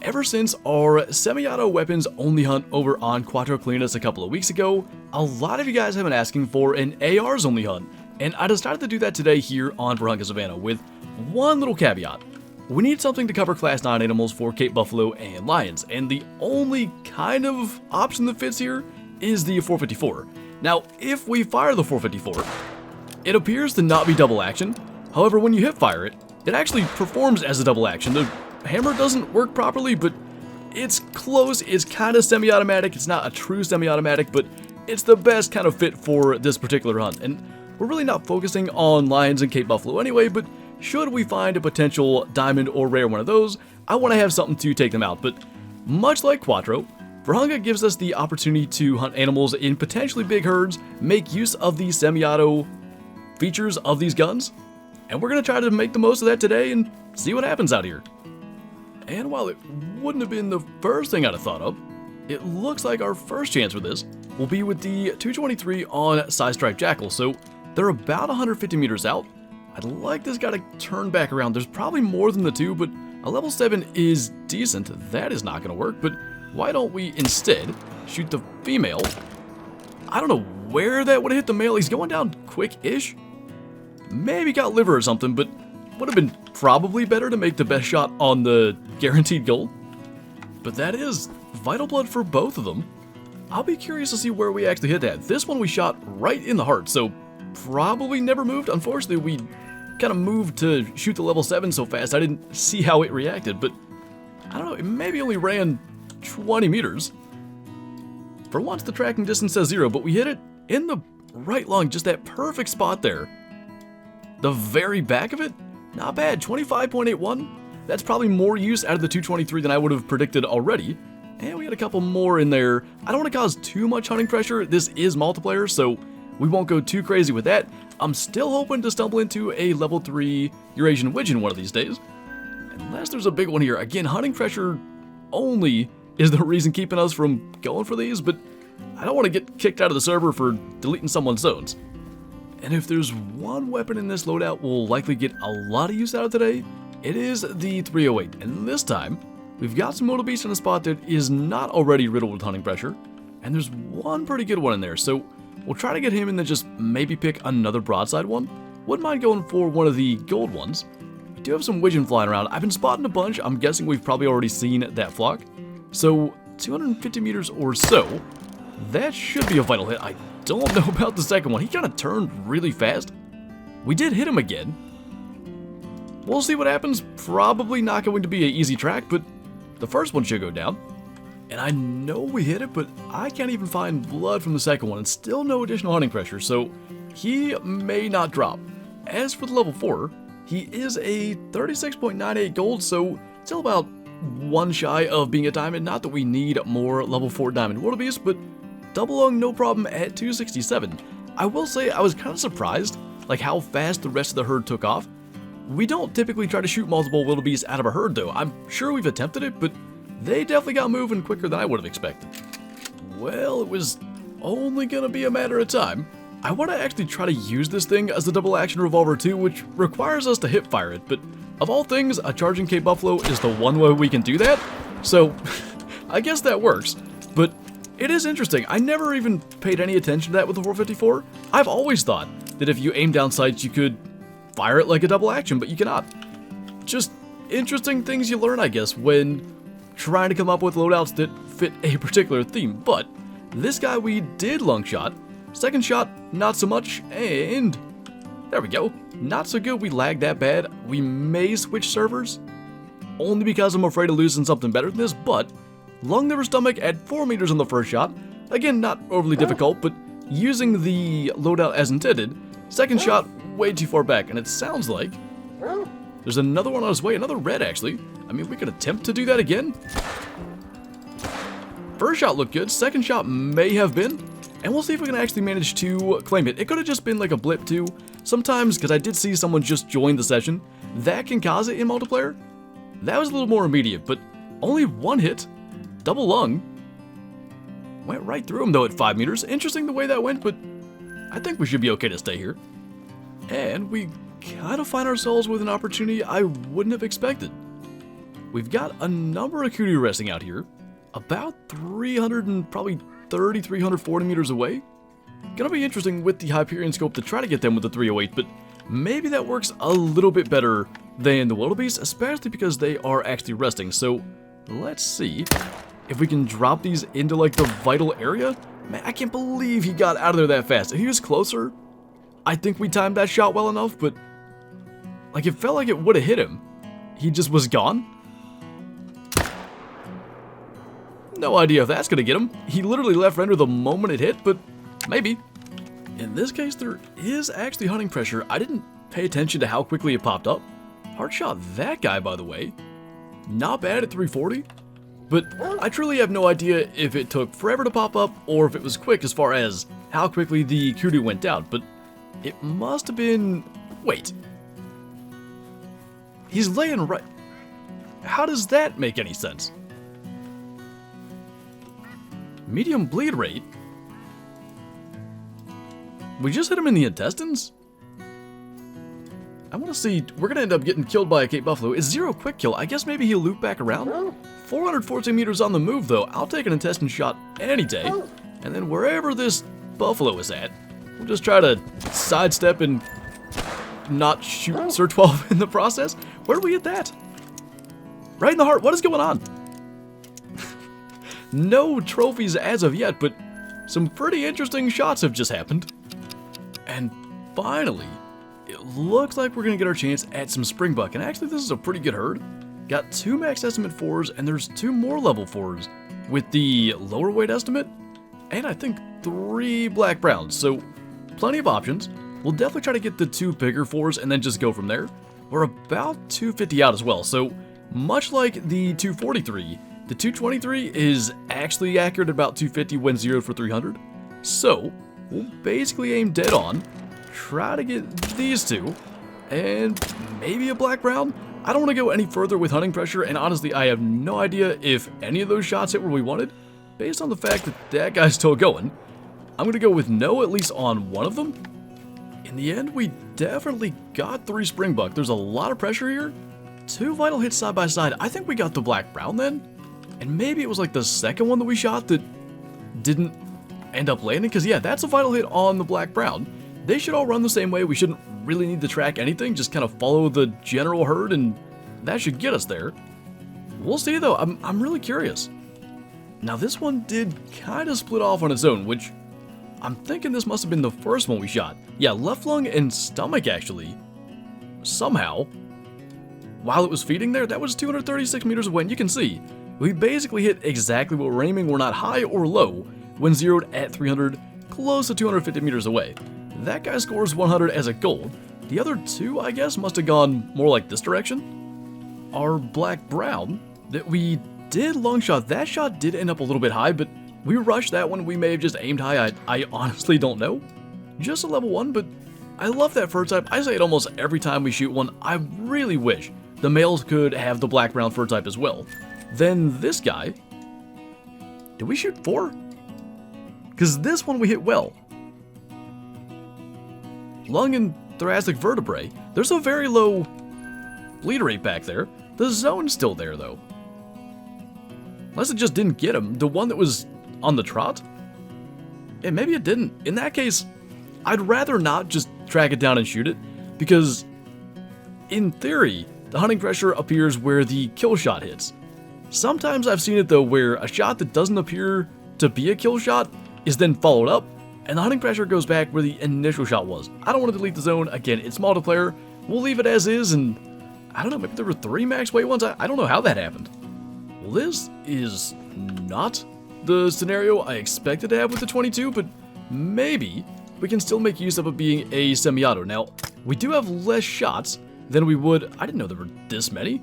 ever since our semi-auto weapons only hunt over on Quattro Cleanus a couple of weeks ago, a lot of you guys have been asking for an ARs only hunt, and I decided to do that today here on Vurhonga Savanna with one little caveat. We need something to cover Class 9 animals for Cape Buffalo and Lions, and the only kind of option that fits here is the 454. Now, if we fire the 454, it appears to not be double action. However, when you hip fire it, it actually performs as a double action. The hammer doesn't work properly, but it's close. It's kind of semi-automatic. It's not a true semi-automatic, but it's the best kind of fit for this particular hunt. And we're really not focusing on Lions and Cape Buffalo anyway, but should we find a potential diamond or rare one of those, I want to have something to take them out. But much like Quattro, Vurhonga gives us the opportunity to hunt animals in potentially big herds, make use of the semi-auto features of these guns, and we're going to try to make the most of that today and see what happens out here. And while it wouldn't have been the first thing I'd have thought of, it looks like our first chance for this will be with the 223 on Side Stripe Jackal. So they're about 150 meters out. I'd like this guy to turn back around. There's probably more than the two, but a level 7 is decent. That is not going to work, but why don't we instead shoot the female? I don't know where that would have hit the male. He's going down quick-ish. Maybe got liver or something, but would have been probably better to make the best shot on the guaranteed gold. But that is vital blood for both of them. I'll be curious to see where we actually hit that. This one we shot right in the heart, so probably never moved. Unfortunately, we kind of moved to shoot the level 7 so fast I didn't see how it reacted, but I don't know, it maybe only ran 20 meters. For once, the tracking distance says 0, but we hit it in the right lung, just that perfect spot there. The very back of it, not bad, 25.81. That's probably more use out of the 223 than I would have predicted already. And we had a couple more in there. I don't want to cause too much hunting pressure. This is multiplayer, so we won't go too crazy with that. I'm still hoping to stumble into a level 3 Eurasian wigeon one of these days. Unless there's a big one here. Again, hunting pressure only is the reason keeping us from going for these, but I don't want to get kicked out of the server for deleting someone's zones. And if there's one weapon in this loadout we'll likely get a lot of use out of today, it is the 308. And this time, we've got some Wildebeest in a spot that is not already riddled with hunting pressure, and there's one pretty good one in there, so we'll try to get him and then just maybe pick another broadside one. Wouldn't mind going for one of the gold ones. We do have some wigeon flying around. I've been spotting a bunch. I'm guessing we've probably already seen that flock. So 250 meters or so, that should be a vital hit. I don't know about the second one. He kind of turned really fast. We did hit him again. We'll see what happens. Probably not going to be an easy track, but the first one should go down. And I know we hit it, but I can't even find blood from the second one, and still no additional hunting pressure, so he may not drop. As for the level 4, he is a 36.98 gold, so still about one shy of being a diamond. Not that we need more level 4 diamond wildebeest, but double lung no problem at 267. I will say I was kind of surprised like how fast the rest of the herd took off. We don't typically try to shoot multiple wildebeest out of a herd though. I'm sure we've attempted it, but they definitely got moving quicker than I would have expected. Well, it was only gonna be a matter of time. I want to actually try to use this thing as a double action revolver too, which requires us to hip fire it, but of all things, a charging Cape Buffalo is the one way we can do that, so I guess that works. But it is interesting. I never even paid any attention to that with the 454. I've always thought that if you aim down sights, you could fire it like a double action, but you cannot. Just interesting things you learn, I guess, when trying to come up with loadouts that fit a particular theme. But this guy we did lung shot. Second shot, not so much, and there we go. Not so good. We lagged that bad. We may switch servers, only because I'm afraid of losing something better than this, but lung liver stomach at 4 meters on the first shot. Again, not overly difficult, but using the loadout as intended. Second shot, way too far back, and it sounds like there's another one on his way, another red actually. I mean, we could attempt to do that again. First shot looked good, second shot may have been, and we'll see if we can actually manage to claim it. It could have just been like a blip too. Sometimes, because I did see someone just join the session, that can cause it in multiplayer. That was a little more immediate, but only one hit. Double lung. Went right through him though at 5 meters. Interesting the way that went, but I think we should be okay to stay here. And we kind of find ourselves with an opportunity I wouldn't have expected. we've got a number of kudu resting out here, about 300 and probably 30, 340 meters away. Gonna be interesting with the Hyperion scope to try to get them with the 308, but maybe that works a little bit better than the Wildebeest, especially because they are actually resting. So let's see if we can drop these into like the vital area. Man, I can't believe he got out of there that fast. If he was closer, I think we timed that shot well enough, but like it felt like it would have hit him. He just was gone. No idea if that's gonna get him. He literally left render the moment it hit, but maybe. In this case, there is actually hunting pressure. I didn't pay attention to how quickly it popped up. Hard shot that guy, by the way. Not bad at 340. But I truly have no idea if it took forever to pop up or if it was quick as far as how quickly the kudu went down. But it must have been... Wait. He's laying right... How does that make any sense? Medium bleed rate? We just hit him in the intestines? I want to see... We're going to end up getting killed by a Cape Buffalo. Is 0 quick kill? I guess maybe he'll loop back around? 414 meters on the move, though. I'll take an intestine shot any day. And then wherever this buffalo is at, we'll just try to sidestep and not shoot Sir 12 in the process. Where do we get that? Right in the heart. What is going on? No trophies as of yet, but some pretty interesting shots have just happened. And finally, it looks like we're going to get our chance at some Springbok. And actually, this is a pretty good herd. Got 2 max estimate 4s, and there's 2 more level 4s with the lower weight estimate, and I think 3 black browns. So plenty of options. We'll definitely try to get the 2 bigger 4s and then just go from there. We're about 250 out as well. So much like the 243, the 223 is actually accurate at about 250 when zeroed for 300. So we'll basically aim dead on, try to get these 2, and maybe a black brown. I don't want to go any further with hunting pressure, and honestly, I have no idea if any of those shots hit where we wanted. Based on the fact that that guy's still going, I'm going to go with no at least on one of them. In the end, we definitely got 3 Springbok. There's a lot of pressure here. 2 vital hits side by side. I think we got the black brown then. And maybe it was like the second one that we shot that didn't end up landing. Because yeah, that's a vital hit on the black brown. They should all run the same way. We shouldn't really need to track anything. Just kind of follow the general herd and that should get us there. We'll see though. I'm really curious. Now this one did kind of split off on its own, which I'm thinking this must have been the first one we shot. Yeah, left lung and stomach actually. Somehow, while it was feeding there, that was 236 meters away, and you can see, we basically hit exactly what we're aiming. We're not high or low when zeroed at 300, close to 250 meters away. That guy scores 100 as a gold. The other 2, I guess, must have gone more like this direction. Our black-brown that we did long shot, that shot did end up a little bit high, but we rushed that one. We may have just aimed high. I honestly don't know. Just a level 1, but I love that fur type. I say it almost every time we shoot one. I really wish the males could have the black-brown fur type as well. Then this guy, did we shoot 4? Because this one we hit well. Lung and thoracic vertebrae, there's a very low bleed rate back there. The zone's still there though. Unless it just didn't get him. The one that was on the trot? Yeah, maybe it didn't. In that case, I'd rather not just track it down and shoot it, because in theory, the hunting pressure appears where the kill shot hits. Sometimes I've seen it though where a shot that doesn't appear to be a kill shot is then followed up, and the hunting pressure goes back where the initial shot was. I don't want to delete the zone. Again, it's multiplayer. We'll leave it as is, and I don't know, maybe there were 3 max weight ones. I don't know how that happened. Well, this is not the scenario I expected to have with the 22, but maybe we can still make use of it being a semi-auto. Now, we do have less shots than we would. I didn't know there were this many.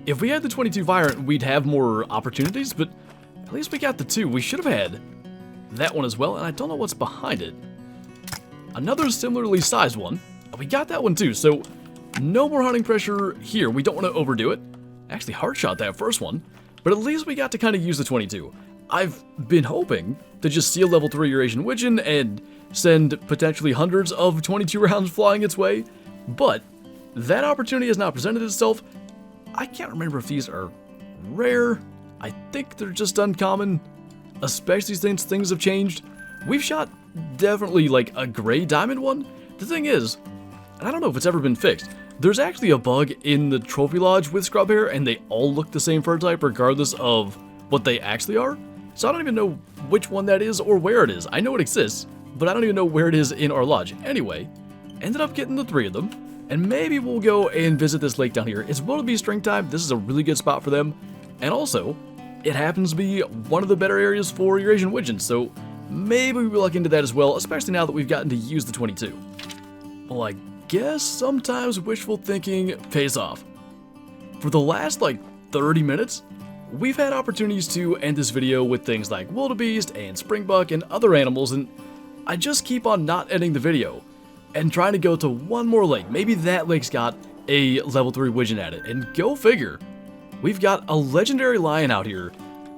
If we had the 22 fire, we'd have more opportunities, but at least we got the 2. We should have had that one as well, and I don't know what's behind it. Another similarly sized one. We got that one too, so no more hunting pressure here. We don't want to overdo it. Actually, hard shot that first one, but at least we got to kind of use the 22. I've been hoping to just see a level 3 Eurasian wigeon and send potentially hundreds of 22 rounds flying its way, but that opportunity has not presented itself. I can't remember if these are rare. I think they're just uncommon, especially since things have changed. We've shot definitely like a gray diamond one. The thing is, and I don't know if it's ever been fixed, there's actually a bug in the trophy lodge with scrub hair, and they all look the same fur type regardless of what they actually are. So I don't even know which one that is or where it is. I know it exists, but I don't even know where it is in our lodge. Anyway, ended up getting the 3 of them, and maybe we'll go and visit this lake down here. It's Wildebeest string time. This is a really good spot for them, and also, it happens to be one of the better areas for Eurasian widgeons, so maybe we'll look into that as well, especially now that we've gotten to use the 22. Well, I guess sometimes wishful thinking pays off. For the last like 30 minutes, we've had opportunities to end this video with things like Wildebeest and Springbok and other animals, and I just keep on not ending the video and trying to go to one more lake. Maybe that lake's got a level 3 widgeon at it, and go figure. We've got a legendary lion out here.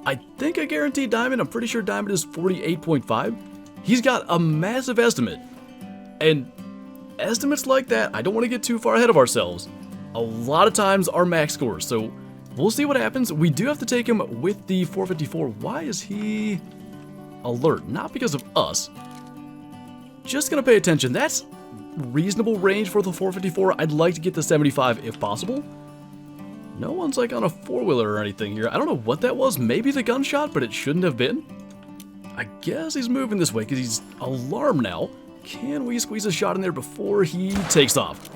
I think a guaranteed diamond. I'm pretty sure diamond is 48.5. He's got a massive estimate, and estimates like that, I don't want to get too far ahead of ourselves, a lot of times are max scores, so we'll see what happens. We do have to take him with the 454. Why is he alert? Not because of us. Just gonna pay attention. That's reasonable range for the 454. I'd like to get the 75 if possible. No one's like on a 4-wheeler or anything here. I don't know what that was. Maybe the gunshot, but it shouldn't have been. I guess he's moving this way because he's alarmed now. Can we squeeze a shot in there before he takes off?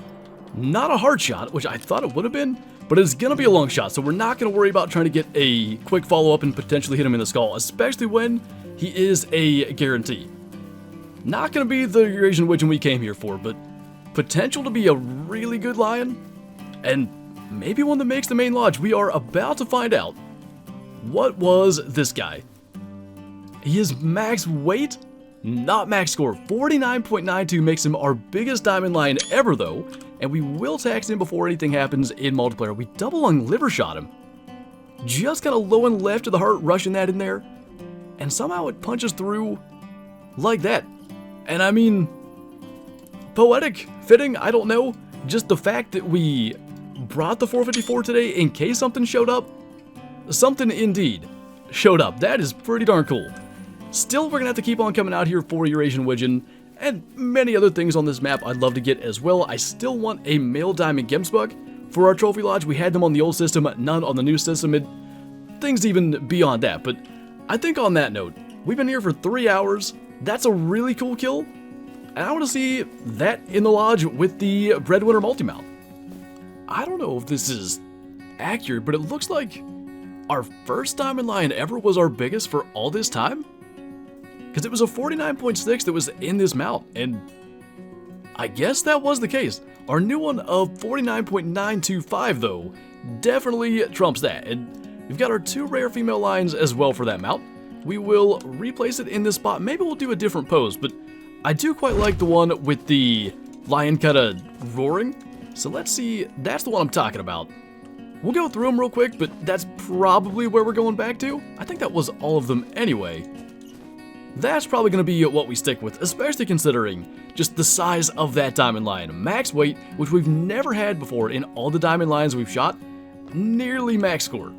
Not a hard shot, which I thought it would have been, but it's going to be a long shot, so we're not going to worry about trying to get a quick follow-up and potentially hit him in the skull, especially when he is a guarantee. Not going to be the Eurasian widgeon we came here for, but potential to be a really good lion, and maybe one that makes the main lodge. We are about to find out. What was this guy? He is max weight, not max score. 49.92 makes him our biggest diamond lion ever though, and we will tax him before anything happens in multiplayer. We double lung liver shot him. Just kind of low and left to the heart, rushing that in there, and somehow it punches through like that. And I mean, poetic, fitting, I don't know. Just the fact that we brought the 454 today in case something showed up. Something indeed showed up. That is pretty darn cool. Still, we're gonna have to keep on coming out here for Eurasian widgeon and many other things on this map I'd love to get as well. I still want a male diamond Gemsbug for our trophy lodge. We had them on the old system, none on the new system, and things even beyond that. But I think on that note, we've been here for 3 hours. That's a really cool kill, and I want to see that in the lodge with the Breadwinner multi-mount. I don't know if this is accurate, but it looks like our first diamond lion ever was our biggest for all this time. Because it was a 49.6 that was in this mount, and I guess that was the case. Our new one of 49.925 though definitely trumps that, and we've got our 2 rare female lions as well for that mount. We will replace it in this spot. Maybe we'll do a different pose, but I do quite like the one with the lion kinda roaring. So let's see, that's the one I'm talking about. We'll go through them real quick, but that's probably where we're going back to. I think that was all of them anyway. That's probably going to be what we stick with, especially considering just the size of that diamond lion. Max weight, which we've never had before in all the diamond lions we've shot, nearly max score.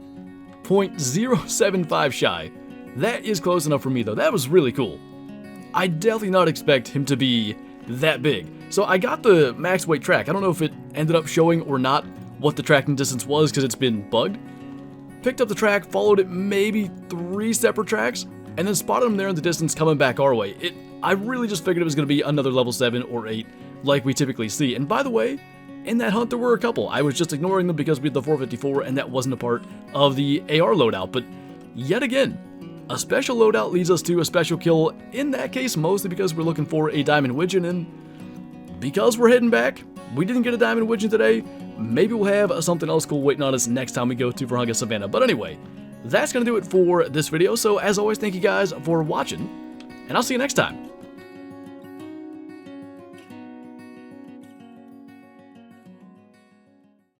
0.075 shy. That is close enough for me though. That was really cool. I definitely not expect him to be that big. So I got the max weight track. I don't know if it ended up showing or not what the tracking distance was because it's been bugged. Picked up the track, followed it maybe 3 separate tracks, and then spotted him there in the distance coming back our way. I really just figured it was going to be another level 7 or 8 like we typically see. And by the way, in that hunt there were a couple. I was just ignoring them because we had the 454 and that wasn't a part of the AR loadout. But yet again, a special loadout leads us to a special kill, in that case mostly because we're looking for a diamond widgeon, and because we're heading back, we didn't get a diamond widgeon today. Maybe we'll have something else cool waiting on us next time we go to Vurhonga Savanna. But anyway, that's going to do it for this video. So as always, thank you guys for watching, and I'll see you next time.